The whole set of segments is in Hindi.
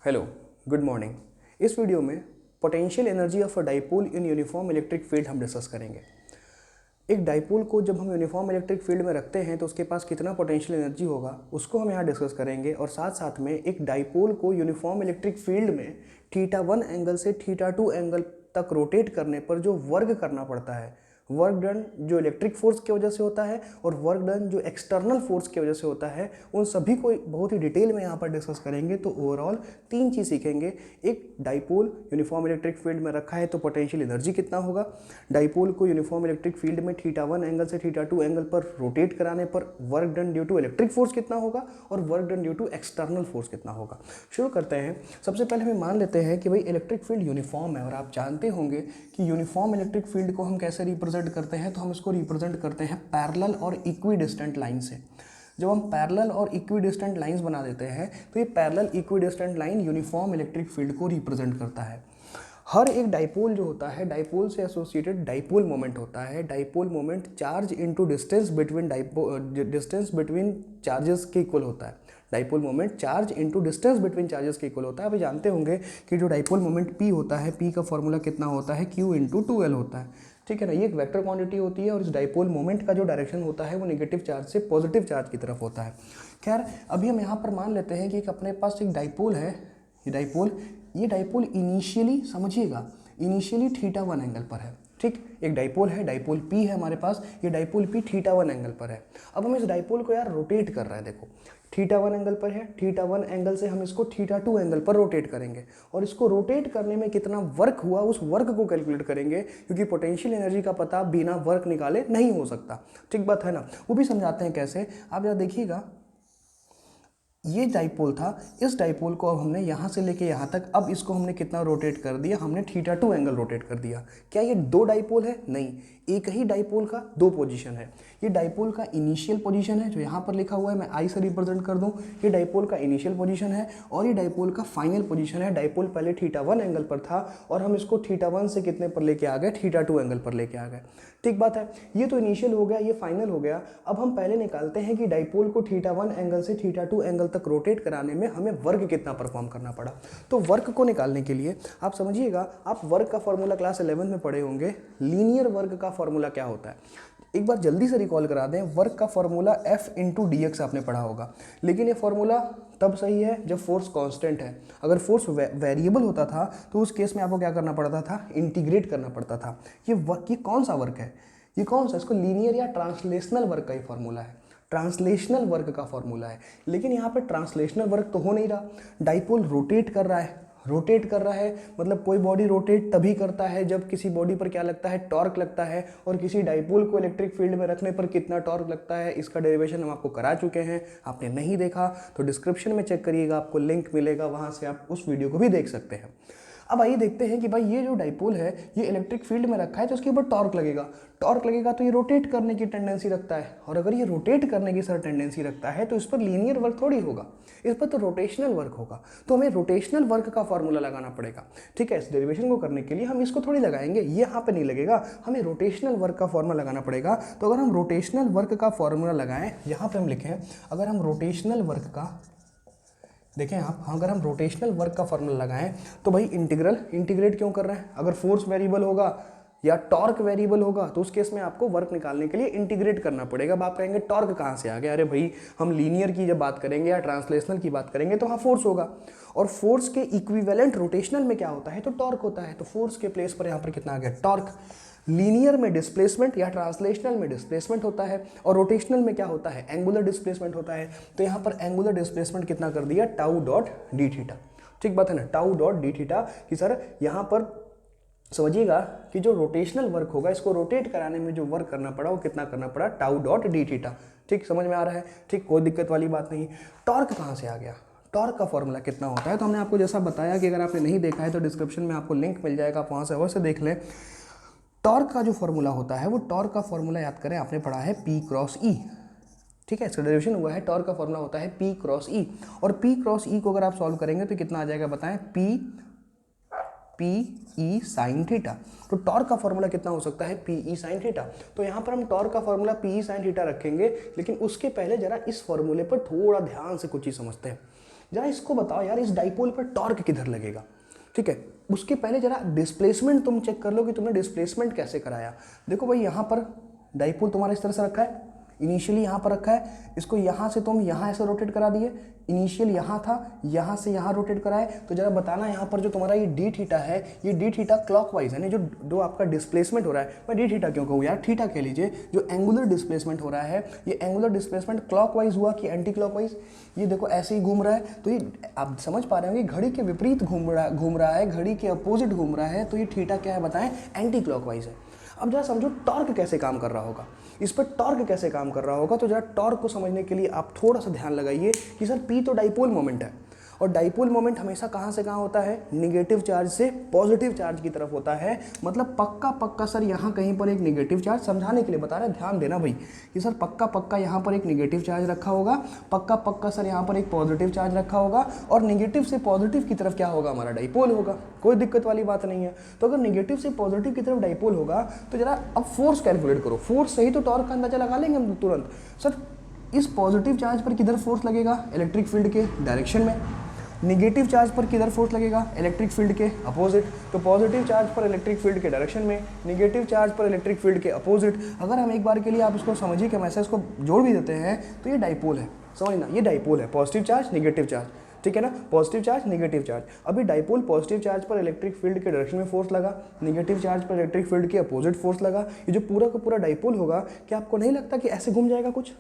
Hello, good morning. इस वीडियो में potential energy of a dipole in uniform electric field हम डिस्कस करेंगे। एक डाइपोल को जब हम यूनिफॉर्म इलेक्ट्रिक फील्ड में रखते हैं तो उसके पास कितना पोटेंशियल एनर्जी होगा उसको हम यहाँ डिस्कस करेंगे, और साथ साथ में एक डाइपोल को यूनिफॉर्म इलेक्ट्रिक फील्ड में θ1 एंगल से θ2 एंगल तक रोटेट करने पर जो वर्क करना पड़ता है, वर्क डन जो इलेक्ट्रिक फोर्स की वजह से होता है और वर्क डन जो एक्सटर्नल फोर्स की वजह से होता है, उन सभी को बहुत ही डिटेल में यहाँ पर डिस्कस करेंगे। तो ओवरऑल तीन चीज़ सीखेंगे। एक, डाइपोल यूनिफॉर्म इलेक्ट्रिक फील्ड में रखा है तो पोटेंशियल एनर्जी कितना होगा, डाइपोल को यूनिफॉर्म इलेक्ट्रिक फील्ड में θ1 एंगल से θ2 एंगल पर रोटेट कराने पर work done due to electric force कितना होगा और work done due to external force कितना होगा। शुरू करते हैं। सबसे पहले हमें मान लेते हैं कि भाई इलेक्ट्रिक फील्ड यूनिफॉर्म है, और आप जानते होंगे कि यूनिफॉर्म इलेक्ट्रिक फील्ड को हम कैसे रिप्रेजेंट करते हैं। तो हम इसको रिप्रेजेंट करते हैं पैरेलल और इक्विडिस्टेंट लाइन से। जब हम पैरेलल और इक्विडिस्टेंट लाइंस बना देते हैं तो ये parallel equidistant line uniform electric field को रिप्रेजेंट करता है। हर एक डाइपोल जो होता है, डाइपोल से एसोसिएटेड डाइपोल मोमेंट होता है। Dipole moment charge into distance between charges के इक्वल होता है। Dipole moment charge into distance between charges के इक्वल होता है। अभी जानते होंगे कि जो डाइपोल मोमेंट P होता है, P का फॉर्मूला कितना होता है, Q इंटू 2L होता है। ठीक है ना, ये एक वेक्टर क्वांटिटी होती है और इस डाइपोल मोमेंट का जो डायरेक्शन होता है वो नेगेटिव चार्ज से पॉजिटिव चार्ज की तरफ होता है। खैर, अभी हम यहाँ पर मान लेते हैं कि अपने पास एक डाइपोल है। ये डाइपोल इनिशियली, समझिएगा, इनिशियली θ1 एंगल पर है। ठीक, एक डाइपोल है, डाइपोल P है हमारे पास, ये डाइपोल P θ1 एंगल पर है। अब हम इस डाइपोल को यार रोटेट कर रहे हैं। देखो, θ1 एंगल पर है, θ1 एंगल से हम इसको θ2 एंगल पर रोटेट करेंगे, और इसको रोटेट करने में कितना वर्क हुआ उस वर्क को कैलकुलेट करेंगे, क्योंकि पोटेंशियल एनर्जी का पता बिना वर्क निकाले नहीं हो सकता। ठीक बात है ना। वो भी समझाते हैं कैसे, आप जरा देखिएगा। ये डाइपोल था, इस डाइपोल को अब हमने यहाँ से लेके यहाँ तक, अब इसको हमने कितना रोटेट कर दिया, हमने θ2 एंगल रोटेट कर दिया। क्या ये दो डाइपोल है? नहीं, एक ही डाइपोल का दो पोजीशन है। ये डाइपोल का इनिशियल पोजीशन है जो यहाँ पर लिखा हुआ है, मैं I से रिप्रेजेंट कर दूँ। ये डाइपोल का इनिशियल पोजीशन है और ये डाइपोल का फाइनल पोजीशन है। डाइपोल पहले θ1 एंगल पर था और हम इसको θ1 से कितने पर लेके आ गए, θ2 एंगल पर लेके आ गए। ठीक बात है, ये तो इनिशियल हो गया, ये फाइनल हो गया। अब हम पहले निकालते हैं कि डाइपोल को θ1 एंगल से θ2 एंगल तक रोटेट कराने में हमें वर्क कितना परफॉर्म करना पड़ा। तो वर्क को निकालने के लिए आप समझिएगा, आप वर्क का फॉर्मूला क्लास 11 में पढ़े होंगे। लीनियर वर्क का फॉर्मूला क्या होता है, एक बार जल्दी से रिकॉल करा दें। वर्क का फॉर्मूला F इंटू dx आपने पढ़ा होगा, लेकिन ये फॉर्मूला तब सही है जब फोर्स कांस्टेंट है। अगर फोर्स वेरिएबल होता था तो उस केस में आपको क्या करना पड़ता था, इंटीग्रेट करना पड़ता था। ये कौन सा वर्क है, ये कौन सा, इसको लीनियर या ट्रांसलेशनल वर्क का ही फॉर्मूला है, ट्रांसलेशनल वर्क का फॉर्मूला है। लेकिन यहाँ पर ट्रांसलेशनल वर्क तो हो नहीं रहा, डाइपोल रोटेट कर रहा है। रोटेट कर रहा है मतलब कोई बॉडी रोटेट तभी करता है जब किसी बॉडी पर क्या लगता है, टॉर्क लगता है। और किसी डाइपोल को इलेक्ट्रिक फील्ड में रखने पर कितना टॉर्क लगता है, इसका डेरिवेशन हम आपको करा चुके हैं। आपने नहीं देखा तो डिस्क्रिप्शन में चेक करिएगा, आपको लिंक मिलेगा, वहाँ से आप उस वीडियो को भी देख सकते हैं। अब आइए देखते हैं कि भाई ये जो डाइपोल है ये इलेक्ट्रिक फील्ड में रखा है तो उसके ऊपर टॉर्क लगेगा। टॉर्क लगेगा तो ये रोटेट करने की टेंडेंसी रखता है, और अगर ये रोटेट करने की सर टेंडेंसी रखता है तो इस पर लीनियर वर्क थोड़ी होगा, इस पर तो रोटेशनल वर्क होगा। तो हमें रोटेशनल वर्क का फॉर्मूला लगाना पड़ेगा। ठीक है, इस डेरिवेशन को करने के लिए हम इसको थोड़ी लगाएंगे, ये यहाँ पे नहीं लगेगा, हमें रोटेशनल वर्क का फॉर्मूला लगाना पड़ेगा। तो अगर हम रोटेशनल वर्क का फॉर्मूला लगाएं, यहाँ पे हम लिखें, अगर हम रोटेशनल वर्क का, देखें आप, अगर हम रोटेशनल वर्क का फॉर्मूला लगाएं तो भाई इंटीग्रेट क्यों कर रहे हैं, अगर फोर्स वेरिएबल होगा या टॉर्क वेरिएबल होगा तो उस केस में आपको वर्क निकालने के लिए इंटीग्रेट करना पड़ेगा। अब आप कहेंगे टॉर्क कहाँ से आ गया, अरे भाई हम लीनियर की जब बात करेंगे या ट्रांसलेशनल की बात करेंगे तो वहाँ फोर्स होगा, और फोर्स के इक्विवेलेंट रोटेशनल में क्या होता है, तो टॉर्क होता है। तो फोर्स के प्लेस पर यहाँ पर कितना आ गया, टॉर्क। लीनियर में डिस्प्लेसमेंट या ट्रांसलेशनल में डिस्प्लेसमेंट होता है, और रोटेशनल में क्या होता है, एंगुलर डिस्प्लेसमेंट होता है। तो यहाँ पर एंगुलर डिस्प्लेसमेंट कितना कर दिया, टाउ डॉट डी थीटा। ठीक बात है ना, टाउ डॉट डी थीटा कि सर यहाँ पर समझिएगा कि जो रोटेशनल वर्क होगा, इसको रोटेट कराने में जो वर्क करना पड़ा वो कितना करना पड़ा, टाउ डॉट डी थीटा। ठीक, समझ में आ रहा है। ठीक, कोई दिक्कत वाली बात नहीं। टॉर्क कहाँ से आ गया, टॉर्क का फॉर्मूला कितना होता है, तो हमने आपको जैसा बताया कि अगर आपने नहीं देखा है तो डिस्क्रिप्शन में आपको लिंक मिल जाएगा, आप वहाँ से अवश्य देख लें। टॉर्क का जो फॉर्मूला होता है, वो टॉर्क का फॉर्मूला याद करें, आपने पढ़ा है P क्रॉस E। ठीक है, इसका डेरिवेशन हुआ है, टॉर्क का फॉर्मूला होता है P क्रॉस E, और P क्रॉस E को अगर आप सॉल्व करेंगे तो कितना आ जाएगा बताएं, P E साइन थीटा। तो टॉर्क का फॉर्मूला कितना हो सकता है, P E साइन थीटा। तो यहाँ पर हम टॉर्क का formula P E sine theta रखेंगे, लेकिन उसके पहले जरा इस फॉर्मूले पर थोड़ा ध्यान से कुछ चीज़ समझते हैं। जरा इसको बताओ यार, इस डाइपोल पर टॉर्क किधर लगेगा, ठीक है। उसके पहले जरा डिस्प्लेसमेंट तुम चेक कर लो कि तुमने डिस्प्लेसमेंट कैसे कराया। देखो भाई यहाँ पर डाइपोल तुम्हारा इस तरह से रखा है, इनिशियली यहाँ पर रखा है, इसको यहाँ से तुम यहाँ ऐसे रोटेट करा दिए, इनिशियल यहाँ था, यहाँ से यहाँ रोटेट कराए। तो जरा बताना यहाँ पर जो तुम्हारा ये डी थीटा है, ये डी थीटा क्लॉकवाइज है, जो जो आपका डिस्प्लेसमेंट हो रहा है, मैं डी थीटा क्यों कहूँ यार, थीटा कह लीजिए, जो एंगुलर डिस्प्लेसमेंट हो रहा है, ये एंगुलर डिस्प्लेसमेंट क्लॉकवाइज हुआ कि एंटी क्लॉकवाइज। ये देखो ऐसे ही घूम रहा है, तो ये आप समझ पा रहे होंगे घड़ी के विपरीत घूम रहा है, घड़ी के अपोजिट घूम रहा है, तो ये थीटा क्या है बताएं, एंटी क्लॉकवाइज है। अब जरा समझो टॉर्क कैसे काम कर रहा होगा, इस पर टॉर्क कैसे काम कर रहा होगा। तो जरा टॉर्क को समझने के लिए आप थोड़ा सा ध्यान लगाइए कि सर पी तो डाइपोल मोमेंट है, और डाइपोल मोमेंट हमेशा कहाँ से कहाँ होता है, निगेटिव चार्ज से पॉजिटिव चार्ज की तरफ होता है। मतलब पक्का सर यहाँ कहीं पर एक निगेटिव चार्ज, समझाने के लिए बता रहे हैं, ध्यान देना भाई कि सर पक्का यहाँ पर एक निगेटिव चार्ज रखा होगा, पक्का सर यहाँ पर एक पॉजिटिव चार्ज रखा होगा, और निगेटिव से पॉजिटिव की तरफ क्या होगा, हमारा डाइपोल होगा। कोई दिक्कत वाली बात नहीं है। तो अगर निगेटिव से पॉजिटिव की तरफ डाइपोल होगा तो जरा अब फोर्स कैलकुलेट करो, फोर्स सही तो टॉर्क का अंदाजा लगा लेंगे हम तुरंत। सर इस पॉजिटिव चार्ज पर किधर फोर्स लगेगा, इलेक्ट्रिक फील्ड के डायरेक्शन में। निगेटिव चार्ज पर किधर फोर्स लगेगा, इलेक्ट्रिक फील्ड के अपोजिट। तो पॉजिटिव चार्ज पर इलेक्ट्रिक फील्ड के डायरेक्शन में, निगेटिव चार्ज पर इलेक्ट्रिक फील्ड के अपोजिट। अगर हम एक बार के लिए आप इसको समझिए कि हम ऐसे इसको जोड़ भी देते हैं तो ये डाइपोल है, समझना ये डाइपोल है, पॉजिटिव चार्ज निगेटिव चार्ज, ठीक है ना, पॉजिटिव चार्ज निगेटिव चार्ज। अभी डाइपोल पॉजिटिव चार्ज पर इलेक्ट्रिक फील्ड के डायरेक्शन में फोर्स लगा, निगेटिव चार्ज पर इलेक्ट्रिक फील्ड के अपोजिट फोर्स लगा। ये जो पूरा का पूरा डाइपोल होगा, क्या आपको नहीं लगता कि ऐसे घूम जाएगा कुछ,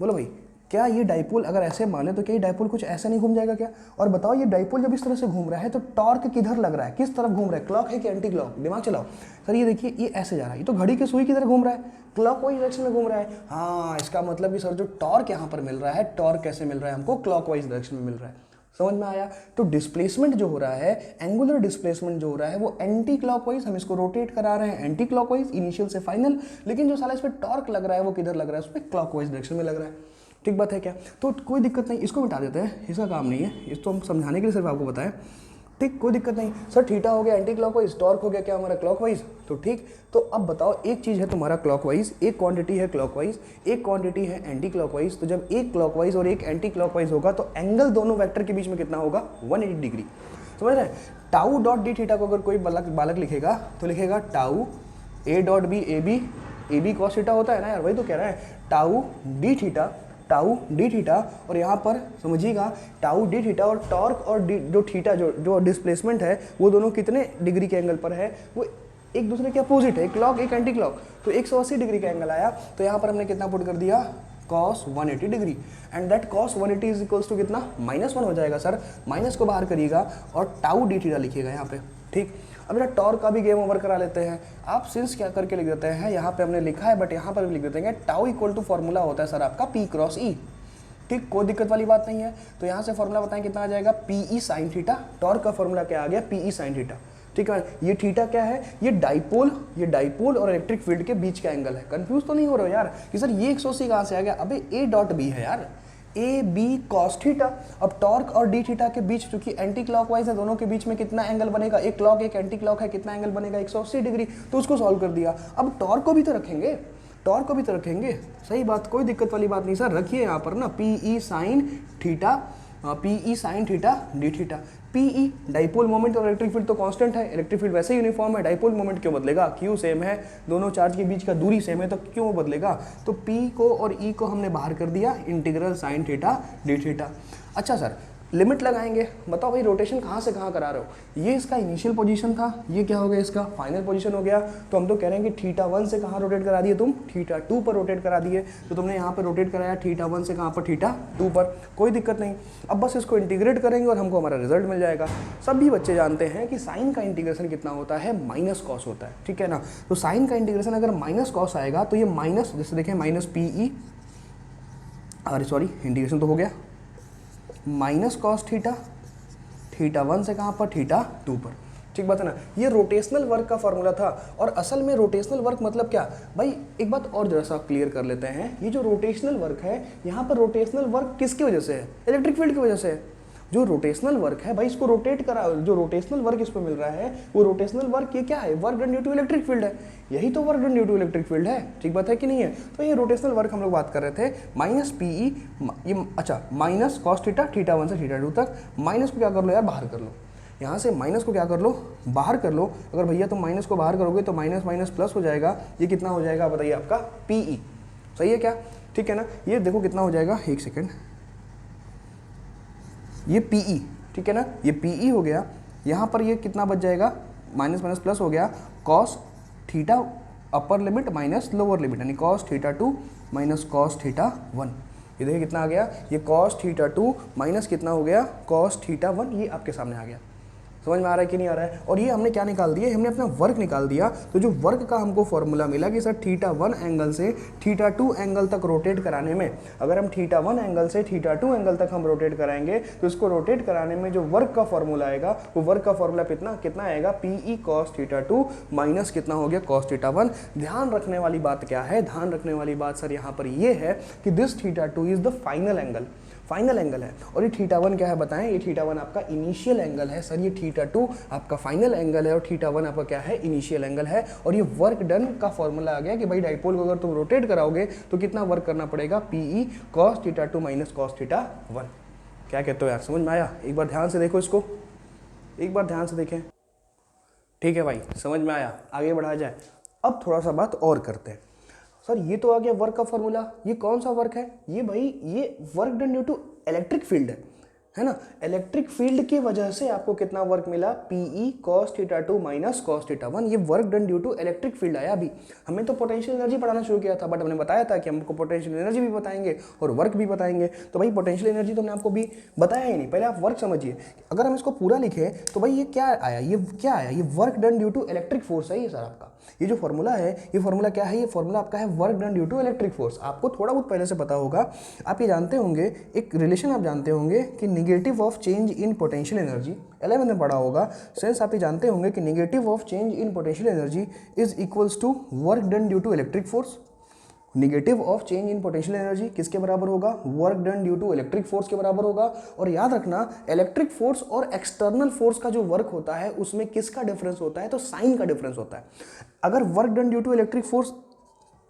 बोलो भाई, क्या ये डाइपोल अगर ऐसे माने तो क्या ये डाइपोल कुछ ऐसे नहीं घूम जाएगा क्या। और बताओ ये डाइपोल जब इस तरह से घूम रहा है तो टॉर्क किधर लग रहा है, किस तरफ घूम रहा है, क्लॉक है कि एंटी क्लॉक, दिमाग चलाओ। सर ये देखिए ये ऐसे जा रहा है, ये तो घड़ी की सुई किधर घूम रहा है, क्लॉकवाइज डायरेक्शन में घूम रहा है। हाँ इसका मतलब कि सर जो टॉर्क यहाँ पर मिल रहा है, टॉर्क कैसे मिल रहा है हमको, क्लॉकवाइज डायरेक्शन में मिल रहा है। समझ में आया। तो डिस्प्लेसमेंट जो हो रहा है, एंगुलर डिस्प्लेसमेंट जो हो रहा है वो एंटी क्लॉकवाइज, हम इसको रोटेट करा रहे हैं एंटी क्लॉकवाइज इनिशियल से फाइनल, लेकिन जो साला इस पर टॉर्क लग रहा है वो किधर लग रहा है, उस पर क्लॉकवाइज डायरेक्शन में लग रहा है। ठीक बात है क्या, तो कोई दिक्कत नहीं, इसको मिटा देते हैं, इसका काम नहीं है, इसको हम समझाने के लिए सिर्फ आपको बताएं। ठीक, कोई दिक्कत नहीं। सर थीटा हो गया एंटी क्लॉकवाइज, टॉर्क हो गया क्या हमारा क्लॉकवाइज, तो ठीक। तो अब बताओ एक चीज़ है तुम्हारा क्लॉकवाइज, एक क्वांटिटी है क्लॉकवाइज, एक क्वांटिटी है एंटी क्लॉकवाइज। तो जब एक क्लॉकवाइज और एक एंटी क्लॉकवाइज होगा तो एंगल दोनों वेक्टर के बीच में कितना होगा, 180 डिग्री। समझ रहे हैं। टाउ डॉट डी थीटा को अगर कोई बालक लिखेगा तो लिखेगा tau a dot b, a b cos theta होता है ना यार, वही तो कह रहा है, tau d theta, tau d theta. और यहाँ पर समझिएगा टाउ डी थीटा और टॉर्क और जो थीटा जो डिस्प्लेसमेंट है वो दोनों कितने डिग्री के एंगल पर है, वो एक दूसरे के अपोजिट है, क्लॉक एक एंटी क्लॉक, तो 180 डिग्री का एंगल आया। तो यहाँ पर हमने कितना पुट कर दिया, cos 180 degree, and that cos 180 is equals to कितना, -1 हो जाएगा सर, माइनस को बाहर करिएगा और टाउ डी थीटा लिखिएगा यहाँ पे। ठीक, अब ना टॉर्क का भी गेम ओवर करा लेते हैं। आप सिंस क्या करके लिख देते हैं, यहाँ पे हमने लिखा है बट यहाँ पर भी लिख देते हैं, टाउ इक्वल टू फॉर्मूला होता है सर आपका P क्रॉस E। ठीक, कोई दिक्कत वाली बात नहीं है। तो यहाँ से फॉर्मूला बताएं कितना आ जाएगा, PE साइन थीटा। टॉर्क का फॉर्मूला क्या आ गया, PE साइन थीटा। ठीक है, ये थीटा क्या है, ये डाइपोल और इलेक्ट्रिक फील्ड के बीच का एंगल है। कंफ्यूज तो नहीं हो रहे हो यार कि सर ये 180 कहाँ से आ गया, अबे A डॉट B है यार, ए बी कॉस थीटा। अब टॉर्क और डी थीटा के बीच चूंकि एंटी क्लॉकवाइज है, दोनों के बीच में कितना एंगल बनेगा, एक क्लॉक एक एंटी क्लॉक है, कितना एंगल बनेगा, 180 डिग्री। तो उसको सॉल्व कर दिया। अब टॉर्क को भी तो रखेंगे, टॉर्क को भी तो रखेंगे, सही बात, कोई दिक्कत वाली बात नहीं सर। रखिए यहाँ पर ना PE sine theta, PE sine theta D theta. PE dipole moment और इलेक्ट्रिक फील्ड तो कांस्टेंट है, इलेक्ट्रिक फील्ड वैसे यूनिफॉर्म है, डाइपोल मोमेंट क्यों बदलेगा, Q सेम है, दोनों चार्ज के बीच का दूरी सेम है, तो क्यों बदलेगा। तो P को और E को हमने बाहर कर दिया, integral sine theta D theta. अच्छा सर लिमिट लगाएंगे, बताओ भाई रोटेशन कहाँ से कहाँ करा रहे हो, ये इसका इनिशियल पोजीशन था, ये क्या हो गया इसका फाइनल पोजीशन हो गया। तो हम तो कह रहे हैं कि θ1 से कहाँ रोटेट करा दिए तुम, θ2 पर रोटेट करा दिए। तो तुमने यहाँ पर रोटेट कराया θ1 से कहाँ पर, θ2 पर, कोई दिक्कत नहीं। अब बस इसको इंटीग्रेट करेंगे और हमको हमारा रिजल्ट मिल जाएगा। सभी बच्चे जानते हैं कि साइन का इंटीग्रेशन कितना होता है, माइनस कॉस होता है, ठीक है ना। तो साइन का इंटीग्रेशन अगर माइनस कॉस आएगा तो ये माइनस, जैसे देखें माइनस PE, अरे सॉरी इंटीग्रेशन तो हो गया, माइनस कॉस थीटा, θ1 से कहाँ पर, θ2 पर। ठीक बात है ना। ये रोटेशनल वर्क का फॉर्मूला था। और असल में रोटेशनल वर्क मतलब क्या भाई, एक बात और जरा सा क्लियर कर लेते हैं। ये जो रोटेशनल वर्क है, यहाँ पर रोटेशनल वर्क किसकी वजह से है, इलेक्ट्रिक फील्ड की वजह से है। जो रोटेशनल वर्क है भाई, इसको रोटेट करा, जो रोटेशनल वर्क इस पर मिल रहा है वो रोटेशनल वर्क ये क्या है, work done due to electric field है, यही तो work done due to electric field है, ठीक बात है कि नहीं है। तो ये रोटेशनल वर्क हम लोग बात कर रहे थे, माइनस पीई, ये अच्छा माइनस कॉस थीटा, थीटा 1 से थीटा 2 तक, माइनस को क्या कर लो यार, बाहर कर लो, यहाँ से माइनस को क्या कर लो, बाहर कर लो। अगर भैया तुम माइनस को बाहर करोगे तो माइनस माइनस प्लस हो जाएगा, ये कितना हो जाएगा बताइए आपका पीई, सही है क्या, ठीक है ना। ये देखो कितना हो जाएगा, एक सेकेंड, ये पीई, ठीक है ना, ये पीई हो गया, यहाँ पर ये कितना बच जाएगा, माइनस माइनस प्लस हो गया, cos theta upper limit minus lower limit, यानी cos theta 2 minus cos theta 1, ये देखिए कितना आ गया, ये कॉस थीटा 2 माइनस कितना हो गया, कॉस थीटा 1, ये आपके सामने आ गया। समझ में आ रहा है कि नहीं आ रहा है। और ये हमने क्या निकाल दिया, हमने अपना वर्क निकाल दिया। तो जो वर्क का हमको फॉर्मूला मिला कि सर थीटा 1 एंगल से थीटा 2 एंगल तक रोटेट कराने में, अगर हम थीटा 1 एंगल से थीटा 2 एंगल तक हम रोटेट कराएंगे तो इसको रोटेट कराने में जो वर्क का फॉर्मूला आएगा, वो वर्क का फॉर्मूला कितना आएगा, पीई कॉस थीटा 2 माइनस कितना हो गया, कॉस थीटा 1। ध्यान रखने वाली बात क्या है, ध्यान रखने वाली बात सर यहाँ पर ये है कि this theta 2 is the final angle, final angle है। और ये थीटा 1 क्या है बताएं, ये थीटा 1 आपका इनिशियल एंगल है सर, ये थीटा 2 आपका फाइनल एंगल है और थीटा 1 आपका क्या है, इनिशियल एंगल है। और ये वर्क डन का फॉर्मूला आ गया कि भाई डाइपोल को अगर तुम रोटेट कराओगे तो कितना वर्क करना पड़ेगा, pE cos theta 2 minus cos theta 1। क्या कहते हो यार, समझ में आया, एक बार ध्यान से देखो इसको, एक बार ध्यान से देखें, ठीक है भाई, समझ में आया, आगे बढ़ा जाए। अब थोड़ा सा बात और करते हैं। सर ये तो आ गया वर्क का फॉर्मूला, ये कौन सा वर्क है, ये भाई ये work done due to electric field है ना। इलेक्ट्रिक फील्ड की वजह से आपको कितना वर्क मिला, pE cos theta 2 minus cos theta 1, ये work done due to electric field आया। अभी हमें तो पोटेंशियल एनर्जी पढ़ाना शुरू किया था, बट हमने बताया था कि हमको पोटेंशियल एनर्जी भी बताएंगे और वर्क भी बताएंगे। तो भाई पोटेंशियल एनर्जी तो हमने आपको भी बताया ही नहीं, पहले आप वर्क समझिए। अगर हम इसको पूरा लिखें तो भाई ये क्या आया, ये क्या आया, ये work done due to electric force है ये सर आपका। ये जो फॉर्मूला है, ये फॉर्मूला क्या है, ये फॉर्मूला आपका है work done due to electric force. आपको थोड़ा बहुत पहले से पता होगा, आप ये जानते होंगे, एक रिलेशन आप जानते होंगे कि negative of change in potential energy, 11th में पढ़ा होगा। सेंस आप ये जानते होंगे कि negative of change in potential energy is equals to work done due to electric force. Negative of change in potential energy किसके बराबर होगा, work done due to electric force के बराबर होगा। और याद रखना, इलेक्ट्रिक फोर्स और एक्सटर्नल फोर्स का जो वर्क होता है उसमें किसका डिफरेंस होता है, तो साइन का डिफरेंस होता है। अगर work done due to electric force,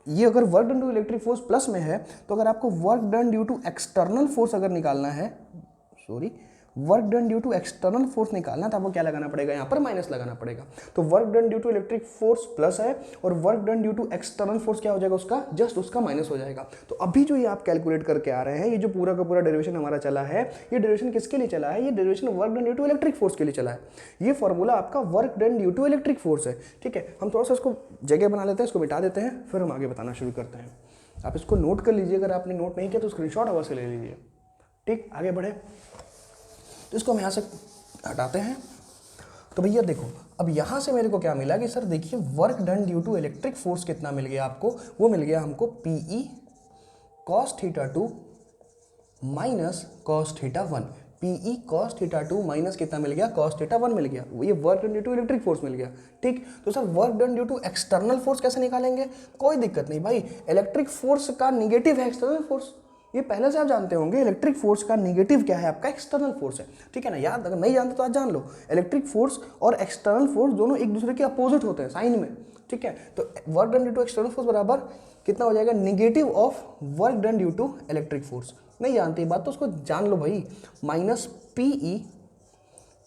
ये अगर work done to electric force plus में है, तो अगर आपको work done due to external force अगर निकालना है, sorry work done due to external force निकालना, तो आपको क्या लगाना पड़ेगा, यहाँ पर माइनस लगाना पड़ेगा। तो work done due to electric force plus है और work done due to external force क्या हो जाएगा, उसका जस्ट उसका माइनस हो जाएगा। तो अभी जो ये आप कैलकुलेट करके आ रहे हैं, ये जो पूरा का पूरा डेरिवेशन हमारा चला है, ये डेरिवेशन किसके लिए चला है, ये derivation work done due to electric force के लिए चला है। ये फॉर्मूला आपका work done due to electric force है, ठीक है। हम थोड़ा सा इसको जगह बना लेते हैं, इसको मिटा देते हैं, फिर हम आगे बताना शुरू करते हैं। आप इसको नोट कर लीजिए, अगर आपने नोट नहीं किया तो स्क्रीनशॉट अवश्य ले लीजिए, ठीक। आगे बढ़े तो इसको हम यहाँ से हटाते हैं। तो भैया देखो, अब यहाँ से मेरे को क्या मिला कि सर देखिए work done due to electric force कितना मिल गया आपको, वो मिल गया हमको PE cos theta 2 minus cos theta 1। PE cos theta 2 minus कितना मिल गया, कॉस थीटा 1 मिल गया, ये work done due to electric force मिल गया, ठीक। तो sir work done due to external force कैसे निकालेंगे, कोई दिक्कत नहीं भाई, इलेक्ट्रिक फोर्स का निगेटिव है एक्सटर्नल फोर्स, ये पहले से आप जानते होंगे। इलेक्ट्रिक फोर्स का नेगेटिव क्या है, आपका एक्सटर्नल फोर्स है, ठीक है ना। याद, अगर नहीं जानते तो आज जान लो, इलेक्ट्रिक फोर्स और एक्सटर्नल फोर्स दोनों एक दूसरे के अपोजिट होते हैं साइन में, ठीक है। तो work done due to external force बराबर कितना हो जाएगा, negative of work done due to electric force. नहीं जानते बात तो उसको जान लो भाई, minus PE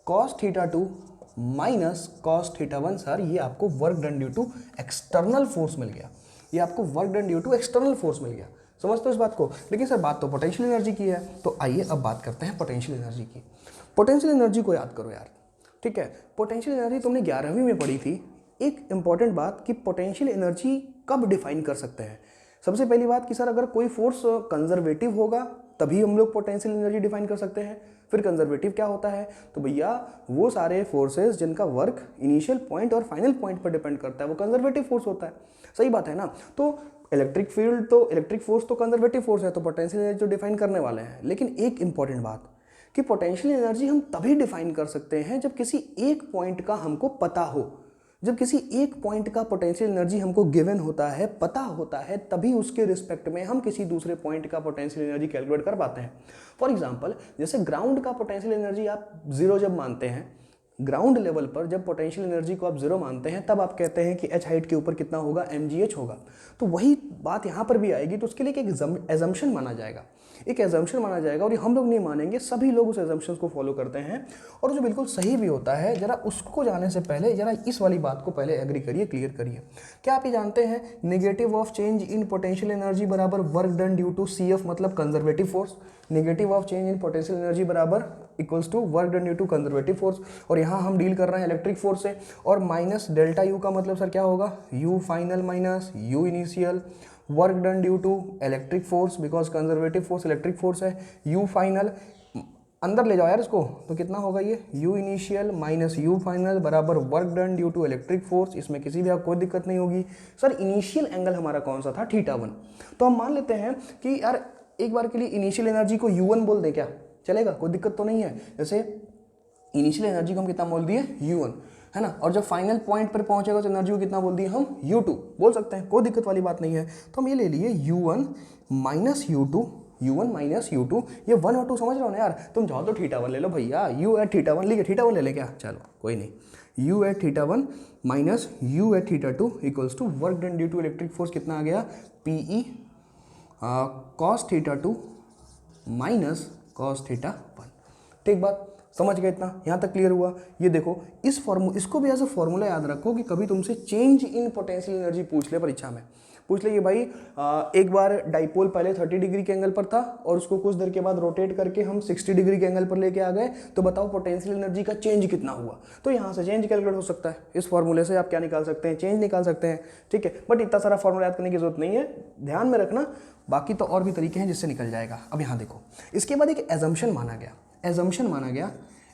cos theta 2 minus cos theta 1। Sir ये आपको work done due to external force मिल गया, ये आपको work done due to external force मिल गया। समझते हो इस बात को। लेकिन सर बात तो पोटेंशियल एनर्जी की है, तो आइए अब बात करते हैं पोटेंशियल एनर्जी की। पोटेंशियल एनर्जी को याद करो यार, ठीक है। पोटेंशियल एनर्जी तुमने 11वीं में पढ़ी थी। एक इंपॉर्टेंट बात कि पोटेंशियल एनर्जी कब डिफाइन कर सकते हैं। सबसे पहली बात कि सर अगर कोई फोर्स कंजर्वेटिव होगा तभी हम लोग पोटेंशियल एनर्जी डिफाइन कर सकते हैं। फिर कंजर्वेटिव क्या होता है, तो भैया वो सारे फोर्सेस जिनका वर्क इनिशियल पॉइंट और फाइनल पॉइंट पर डिपेंड करता है वो कंजर्वेटिव फोर्स होता है। सही बात है ना। तो इलेक्ट्रिक फील्ड तो इलेक्ट्रिक फोर्स तो कंजर्वेटिव फोर्स है, तो पोटेंशियल एनर्जी तो डिफाइन करने वाले हैं। लेकिन एक इंपॉर्टेंट बात कि पोटेंशियल एनर्जी हम तभी डिफाइन कर सकते हैं जब किसी एक पॉइंट का हमको पता हो। जब किसी एक पॉइंट का पोटेंशियल एनर्जी हमको गिवन होता है, पता होता है, तभी उसके रिस्पेक्ट में हम किसी दूसरे पॉइंट का पोटेंशियल एनर्जी कैलकुलेट कर पाते हैं। फॉर एग्जांपल, जैसे ग्राउंड का पोटेंशियल एनर्जी आप जीरो जब मानते हैं, ग्राउंड लेवल पर जब पोटेंशियल एनर्जी को आप जीरो मानते हैं, तब आप कहते हैं कि एच हाइट के ऊपर कितना होगा, mgh होगा। तो वही बात यहाँ पर भी आएगी, तो उसके लिए एक एजम्पशन माना जाएगा, एक एजम्पशन माना जाएगा, और ये हम लोग नहीं मानेंगे, सभी लोग उस एजम्पशन को फॉलो करते हैं, और जो बिल्कुल सही भी होता है। जरा उसको जाने से पहले जरा इस वाली बात को पहले एग्री करिए, क्लियर करिए। क्या आप ये जानते हैं negative of change in potential energy बराबर work done due to CF मतलब conservative force. Negative of change in potential energy बराबर equals to work done due to conservative force, और यहाँ हम डील कर रहे हैं इलेक्ट्रिक फोर्स से, और माइनस डेल्टा यू का मतलब सर क्या होगा, U final minus U initial, work done due to electric force because conservative force electric force है, यू फाइनल अंदर ले जाओ यार इसको, तो कितना होगा ये, U initial minus you final बराबर work done due to electric force. इसमें किसी भी आपको कोई दिक्कत नहीं होगी। सर इनिशियल एंगल हमारा कौन सा था, θ1, तो हम मान लेते हैं कि यार एक बार के लिए इनिशियल एनर्जी को U1 बोल दें, क्या चलेगा, कोई दिक्कत तो नहीं है। जैसे इनिशियल एनर्जी को हम कितना बोल दिए, U1, है ना, और जब फाइनल पॉइंट पर पहुंचेगा तो एनर्जी को कितना बोल दिए हम, U2 बोल सकते हैं, कोई दिक्कत वाली बात नहीं है। तो हम ये ले लिए U1 minus U2, U1 minus U2, ये 1 और 2 समझ रहे हो ना यार, तुम चाहो तो θ1 ले लो भैया, U एट θ1 लिखे, θ1 ले लें क्या, चलो कोई नहीं, U at θ1 minus U at θ2 equals to work done due to electric force कितना आ गया, PE cos θ2 माइनस cos θ1। ठीक बात, समझ गए इतना, यहाँ तक क्लियर हुआ। ये देखो इसको भी ऐसा फॉर्मूला याद रखो कि कभी तुमसे चेंज इन पोटेंशियल एनर्जी पूछ ले परीक्षा में, पूछ ले कि भाई एक बार डाइपोल पहले 30 डिग्री के एंगल पर था और उसको कुछ देर के बाद रोटेट करके हम 60 डिग्री के एंगल पर लेके आ गए, तो बताओ पोटेंशियल एनर्जी का चेंज कितना हुआ। तो यहाँ से चेंज कैलकुलेट हो सकता है, इस फॉर्मूले से आप क्या निकाल सकते हैं, चेंज निकाल सकते हैं। ठीक है, बट इतना सारा फॉर्मूला याद करने की जरूरत नहीं है, ध्यान में रखना, बाकी तो और भी तरीके हैं जिससे निकल जाएगा। अब यहाँ देखो, इसके बाद एक एजम्पशन माना गया, एजम्पशन माना गया,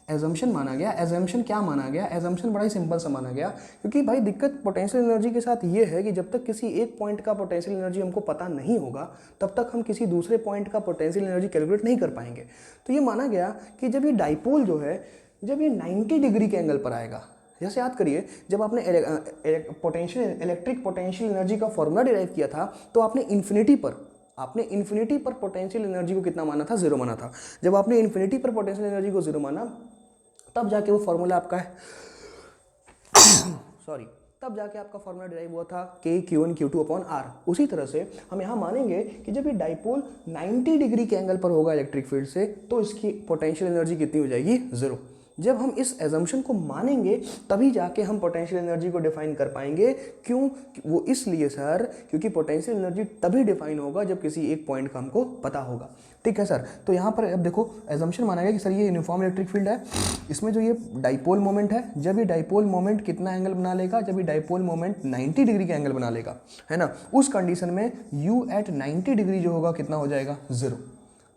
एजम्पशन माना गया। एजम्पशन क्या माना गया, एजम्पशन बड़ा ही सिंपल सा माना गया, क्योंकि भाई दिक्कत पोटेंशियल एनर्जी के साथ ये है कि जब तक किसी एक पॉइंट का पोटेंशियल एनर्जी हमको पता नहीं होगा, तब तक हम किसी दूसरे पॉइंट का पोटेंशियल एनर्जी कैलकुलेट नहीं कर पाएंगे। तो ये माना गया कि जब ये डाइपोल जो है, जब ये 90 डिग्री के एंगल पर आएगा, जैसे याद करिए जब आपने इलेक्ट्रिक पोटेंशियल एनर्जी का फॉर्मूला डिराइव किया था, तो आपने इन्फिनिटी पर पोटेंशियल एनर्जी को कितना माना था, 0 माना था। जब आपने इन्फिनिटी पर पोटेंशियल एनर्जी को 0 माना, तब जाके वो फॉर्मूला आपका है सॉरी, तब जाके आपका फॉर्मूला डिराइव हुआ था K Q1 Q2 upon R। उसी तरह से हम यहाँ मानेंगे कि जब ये डाइपोल 90 डिग्री के एंगल पर होगा इलेक्ट्रिक फील्ड से, तो इसकी पोटेंशियल एनर्जी कितनी हो जाएगी, 0। जब हम इस एजम्पशन को मानेंगे तभी जाके हम पोटेंशियल एनर्जी को डिफाइन कर पाएंगे। क्यों, वो इसलिए सर क्योंकि पोटेंशियल एनर्जी तभी डिफाइन होगा जब किसी एक पॉइंट का हमको पता होगा। ठीक है सर, तो यहाँ पर अब देखो एजम्पशन माना गया कि सर ये यूनिफॉर्म इलेक्ट्रिक फील्ड है, इसमें जो ये डाइपोल मोमेंट है, जब ये डाइपोल मोमेंट कितना एंगल बना लेगा, जब ये डाइपोल मोमेंट 90 डिग्री का एंगल बना लेगा, है ना, उस कंडीशन में U एट 90 डिग्री जो होगा कितना हो जाएगा, 0।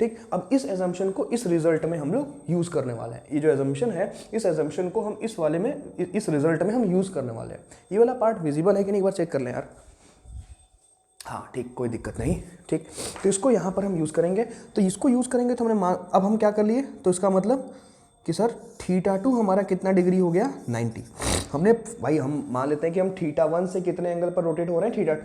ठीक, अब इस एजम्पशन को इस रिजल्ट में हम लोग यूज़ करने वाले हैं। ये जो एजम्पशन है, इस एजम्पशन को हम इस वाले में, इस रिजल्ट में हम यूज़ करने वाले हैं। ये वाला पार्ट विजिबल है कि नहीं, एक बार चेक कर लें यार। हाँ ठीक, कोई दिक्कत नहीं। ठीक, तो इसको यहाँ पर हम यूज़ करेंगे, तो इसको यूज़ करेंगे तो हमने अब हम क्या कर लिए, तो इसका मतलब कि सर θ2 हमारा कितना डिग्री हो गया, 90। हमने भाई हम मान लेते हैं कि हम θ1 से कितने एंगल पर रोटेट हो रहे हैं, θ2,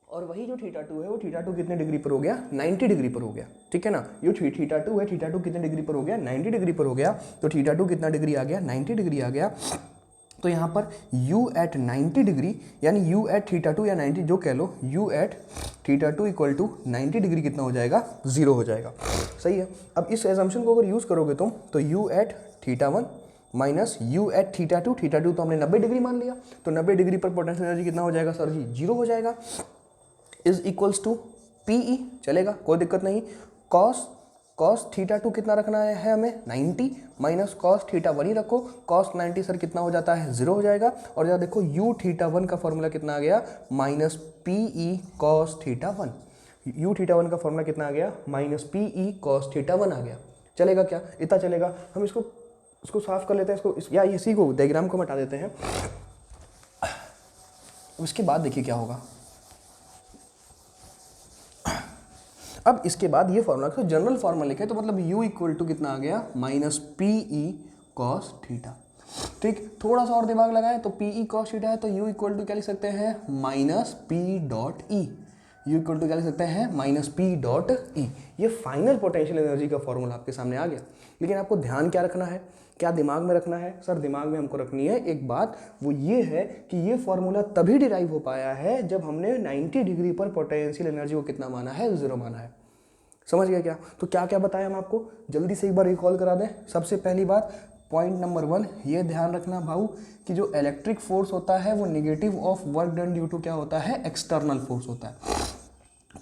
और वही जो θ2 है वो θ2 कितने डिग्री पर हो गया, 90 डिग्री पर हो गया। ठीक है ना, ये θ2 है, θ2 कितने डिग्री पर हो गया, 90 डिग्री पर हो गया। तो θ2 कितना डिग्री आ गया, 90 डिग्री आ गया। तो यहाँ पर U एट 90 डिग्री यानी U एट θ2 या 90 जो कह लो, U at θ2 equal to 90 degree कितना हो जाएगा, 0 हो जाएगा। सही है, अब इस एजम्पशन को अगर यूज़ करोगे तुम, तो U at θ1 minus U at θ2 तो हमने 90 डिग्री मान लिया, तो 90 डिग्री पर पोटेंशियल एनर्जी कितना हो जाएगा सर जी, 0 हो जाएगा, इज इक्वल्स टू PE, चलेगा कोई दिक्कत नहीं। cos θ2 कितना रखना है हमें, 90 माइनस cos θ1 ही रखो, cos 90 सर कितना हो जाता है, 0 हो जाएगा। और यहाँ देखो U θ1 का फॉर्मूला कितना आ गया, माइनस PE cos θ1। U θ1 का फॉर्मूला कितना आ गया, माइनस PE cos θ1 आ गया। चलेगा क्या, इतना चलेगा। हम इसको साफ कर लेते हैं, या इसी को डायग्राम को हटा देते हैं। उसके बाद देखिए क्या होगा। अब इसके बाद ये फॉर्मूला तो जनरल फॉर्मूला लिखे, तो मतलब U इक्वल टू कितना आ गया, माइनस PE cos θ। ठीक, थोड़ा सा और दिमाग लगाएं तो पी ई कॉस थीटा है तो यू इक्वल टू क्या लिख सकते हैं माइनस पी डॉट ई, यू इक्वल टू क्या लिख सकते हैं माइनस पी डॉट ई। ये फाइनल पोटेंशियल एनर्जी का फॉर्मूला आपके सामने आ गया। लेकिन आपको ध्यान क्या रखना है, क्या दिमाग में रखना है? सर दिमाग में हमको रखनी है एक बात, वो ये है कि ये फॉर्मूला तभी डिराइव हो पाया है जब हमने 90 डिग्री पर पोटेंशियल एनर्जी को कितना माना है, 0 माना है। समझ गया क्या? तो क्या क्या बताया हम आपको, जल्दी से एक बार रिकॉल करा दें। सबसे पहली बात, पॉइंट नंबर 1 ये ध्यान रखना भाऊ कि जो इलेक्ट्रिक फोर्स होता है वो negative of work done due to क्या होता है, एक्सटर्नल फोर्स होता है।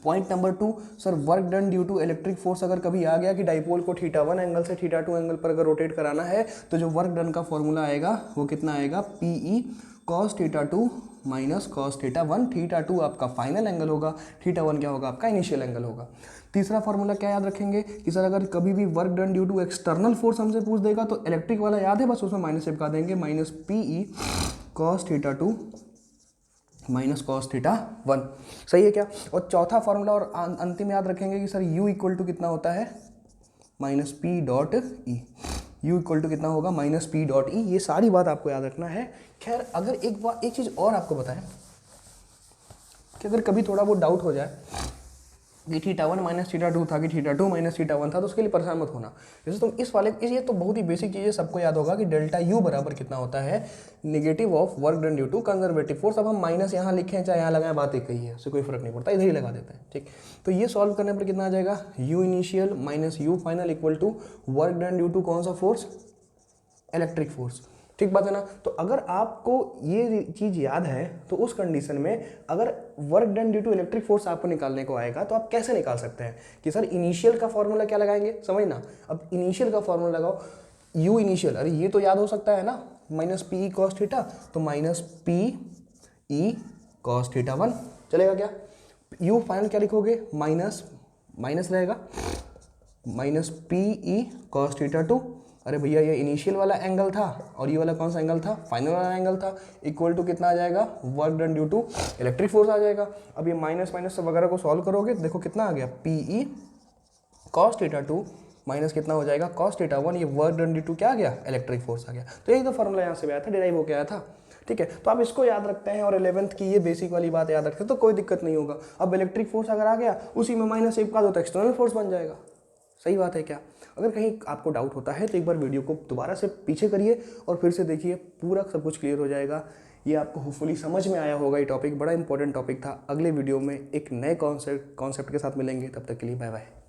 Point number 2, sir work done due to electric force अगर कभी आ गया कि डाइपोल को θ1 एंगल से θ2 एंगल पर अगर रोटेट कराना है तो जो वर्क डन का फॉर्मूला आएगा वो कितना आएगा, P E cos θ2 minus cos θ1। θ2 आपका फाइनल एंगल होगा, θ1 क्या होगा, आपका इनिशियल एंगल होगा। तीसरा फॉर्मूला क्या याद रखेंगे कि सर अगर कभी भी work done due to external force हमसे पूछ देगा तो इलेक्ट्रिक वाला याद है, बस उसमें माइनस चिपका देंगे, minus P E cos θ2 minus cos θ1। सही है क्या? और चौथा फॉर्मूला और अंतिम याद रखेंगे कि सर u इक्वल टू कितना होता है, minus p dot E. u equal to कितना होगा, माइनस पी डॉट ई। ये सारी बात आपको याद रखना है। खैर अगर एक चीज़ और आपको बताएं कि अगर कभी थोड़ा बहुत डाउट हो जाए कि θ1 माइनस θ2 था कि θ2 माइनस θ1 था तो उसके लिए परेशान मत होना। जैसे तुम इस वाले ये तो बहुत ही बेसिक चीज़ है, सबको याद होगा कि डेल्टा यू बराबर कितना होता है, negative of work done due to conservative force. अब हम माइनस यहाँ लिखें चाहे यहाँ लगाएं, बात एक ही है, उससे कोई फर्क नहीं पड़ता, इधर ही लगा देते हैं। ठीक, तो ये सॉल्व करने पर कितना आ जाएगा, u initial minus you final equal to work done due to कौन सा फोर्स, इलेक्ट्रिक फोर्स। ठीक बात है ना? तो अगर आपको ये चीज़ याद है तो उस कंडीशन में अगर work done due to electric force आपको निकालने को आएगा तो आप कैसे निकाल सकते हैं कि सर इनिशियल का फॉर्मूला क्या लगाएंगे, समझना। अब इनिशियल का फॉर्मूला लगाओ, यू इनिशियल, अरे ये तो याद हो सकता है ना, minus P E cos theta, तो माइनस पी ई कॉस θ1 चलेगा क्या? यू फाइनल क्या लिखोगे, माइनस माइनस रहेगा, माइनस पी ई कॉस θ2। अरे भैया ये इनिशियल वाला एंगल था और ये वाला कौन सा एंगल था, फाइनल वाला एंगल था, इक्वल टू कितना आ जाएगा, work done due to electric force आ जाएगा। अब ये माइनस माइनस वगैरह को सॉल्व करोगे, देखो कितना आ गया, पी ई कॉस θ2 माइनस कितना हो जाएगा, कॉस θ1, ये वर्क डन ड्यू टू क्या आ गया, इलेक्ट्रिक फोर्स आ गया। तो यही तो फॉर्मूला यहाँ से आया था, डिराइव होकर आया था। ठीक है, तो आप इसको याद रखते हैं और 11th की ये बेसिक वाली बात याद रखते हैं तो कोई दिक्कत नहीं होगा। अब इलेक्ट्रिक फोर्स अगर आ गया उसी में माइनस चिपका दो तो एक्सटर्नल फोर्स बन जाएगा। सही बात है क्या? अगर कहीं आपको डाउट होता है तो एक बार वीडियो को दोबारा से पीछे करिए और फिर से देखिए, पूरा सब कुछ क्लियर हो जाएगा। ये आपको होपफुली समझ में आया होगा। ये टॉपिक बड़ा इंपॉर्टेंट टॉपिक था। अगले वीडियो में एक नए कॉन्सेप्ट के साथ मिलेंगे, तब तक के लिए बाय बाय।